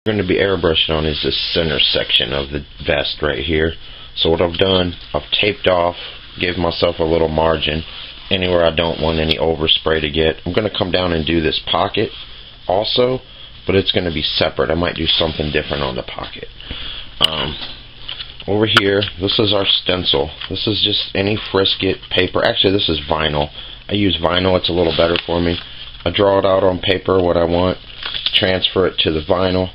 Going to be airbrushing on is this center section of the vest right here. So what I've done, I've taped off, gave myself a little margin anywhere I don't want any overspray to get. I'm going to come down and do this pocket also, but it's going to be separate. I might do something different on the pocket. Over here, this is our stencil. This is just any frisket paper. Actually, this is vinyl. I use vinyl. It's a little better for me. I draw it out on paper what I want, transfer it to the vinyl,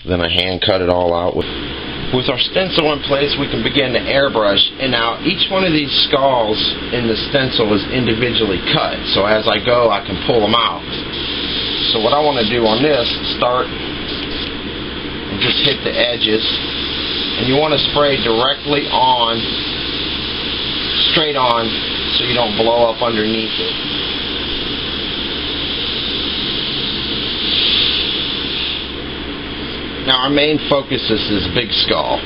then I hand cut it all out. With our stencil in place, we can begin to airbrush, and now each one of these skulls in the stencil is individually cut, so as I go I can pull them out. So what I want to do on this, start and just hit the edges, and you want to spray directly on, straight on, so you don't blow up underneath it. Now our main focus is this big skull.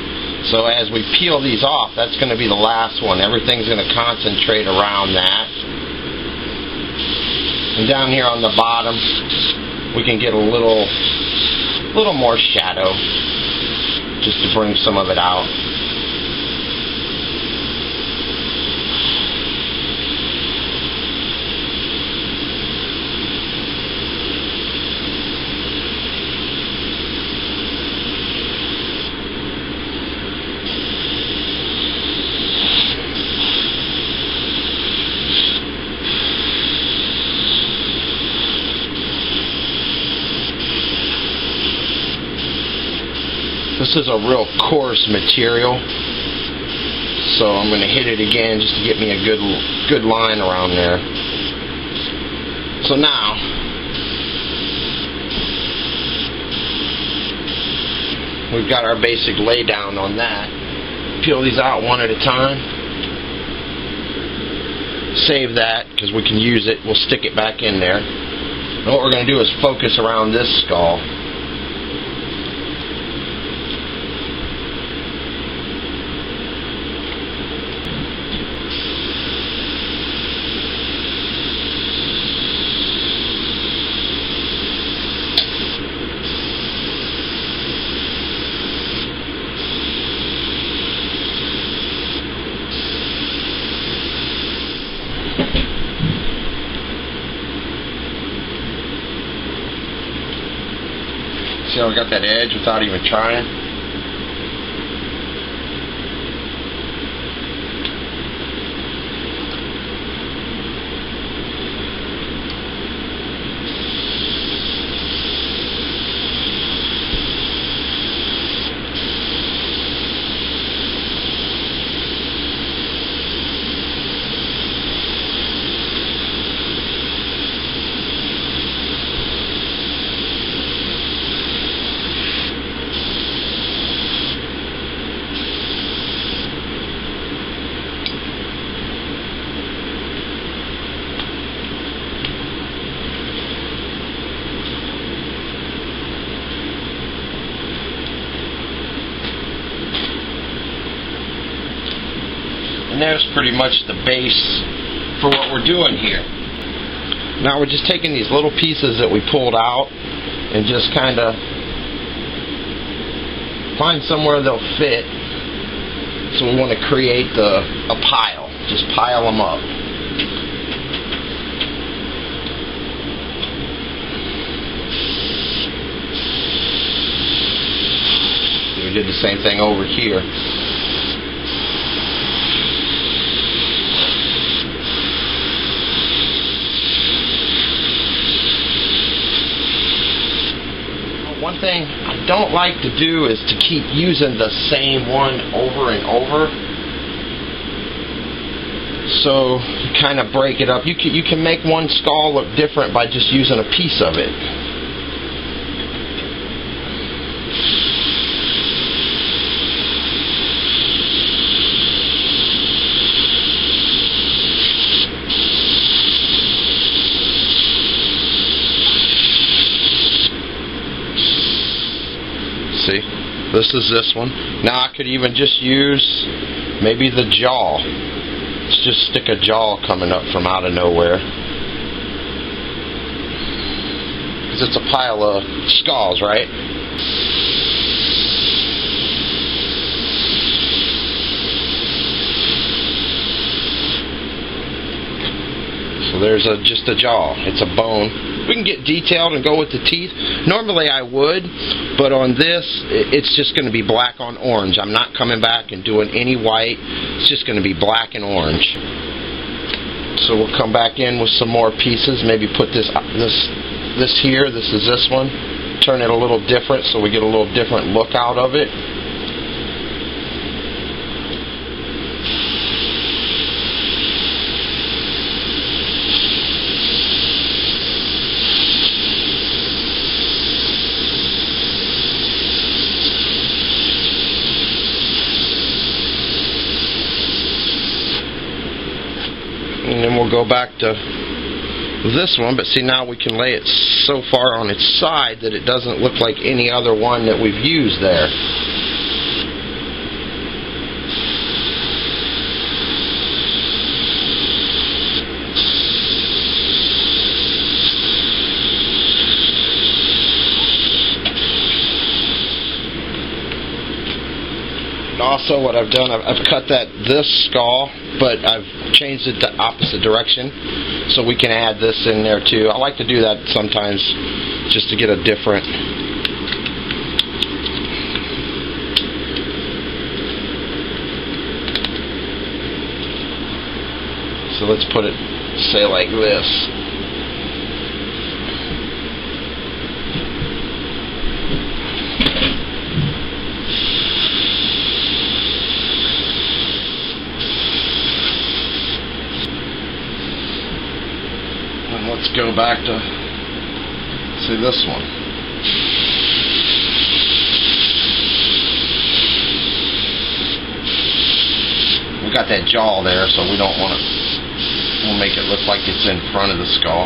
So as we peel these off, that's going to be the last one. Everything's going to concentrate around that. And down here on the bottom, we can get a little more shadow, just to bring some of it out. This is a real coarse material, so I'm going to hit it again just to get me a good line around there. So now, we've got our basic lay down on that. Peel these out one at a time. Save that because we can use it. We'll stick it back in there. And what we're going to do is focus around this skull. See how I got that edge without even trying? And there's pretty much the base for what we're doing here. Now we're just taking these little pieces that we pulled out and just kind of find somewhere they'll fit. So we want to create a pile. Just pile them up. We did the same thing over here. One thing I don't like to do is to keep using the same one over and over. So kind of break it up. You can make one skull look different by just using a piece of it. See, this is this one. Now I could even just use maybe the jaw. Let's just stick a jaw coming up from out of nowhere. Because it's a pile of skulls, right? So there's just a jaw. It's a bone. We can get detailed and go with the teeth. Normally I would, but on this, it's just going to be black on orange. I'm not coming back and doing any white. It's just going to be black and orange. So we'll come back in with some more pieces. Maybe put this here. This is this one. Turn it a little different so we get a little different look out of it. And then we'll go back to this one, but see, now we can lay it so far on its side that it doesn't look like any other one that we've used there. Also, what I've done, I've cut this skull, but I've changed it the opposite direction, so we can add this in there too. I like to do that sometimes, just to get a different. So let's put it, say, like this. Let's go back to, see, this one. We got that jaw there, so we don't want to, we'll make it look like it's in front of the skull.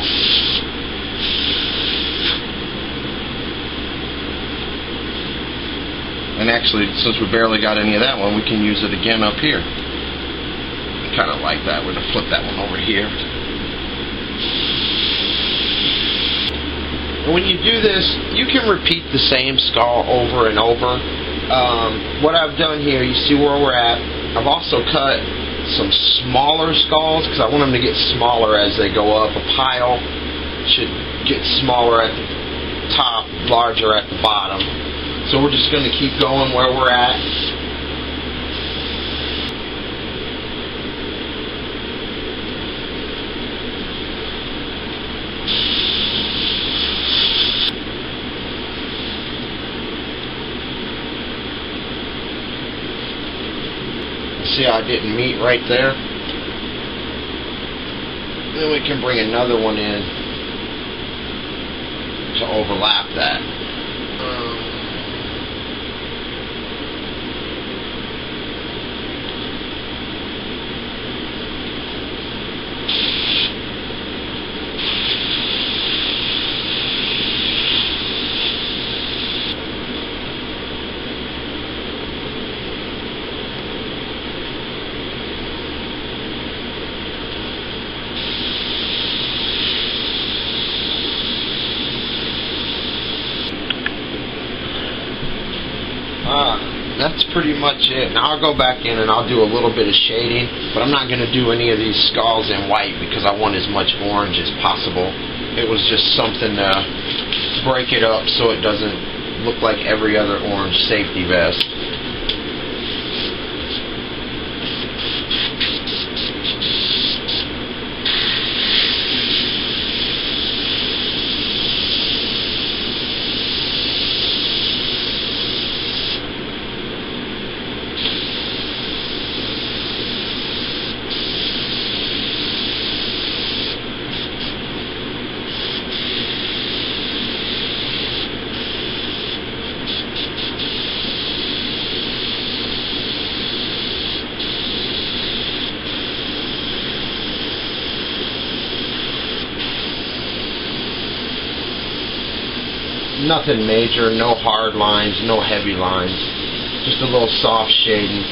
And actually, since we barely got any of that one, we can use it again up here. Kind of like that. We're going to flip that one over here. When you do this, you can repeat the same skull over and over. What I've done here, you see where we're at. I've also cut some smaller skulls because I want them to get smaller as they go up. A pile should get smaller at the top, larger at the bottom. So we're just going to keep going where we're at. See how I didn't meet right there? Then we can bring another one in to overlap that. That's pretty much it. Now I'll go back in and I'll do a little bit of shading, but I'm not going to do any of these skulls in white because I want as much orange as possible. It was just something to break it up so it doesn't look like every other orange safety vest. Nothing major, no hard lines, no heavy lines, just a little soft shading.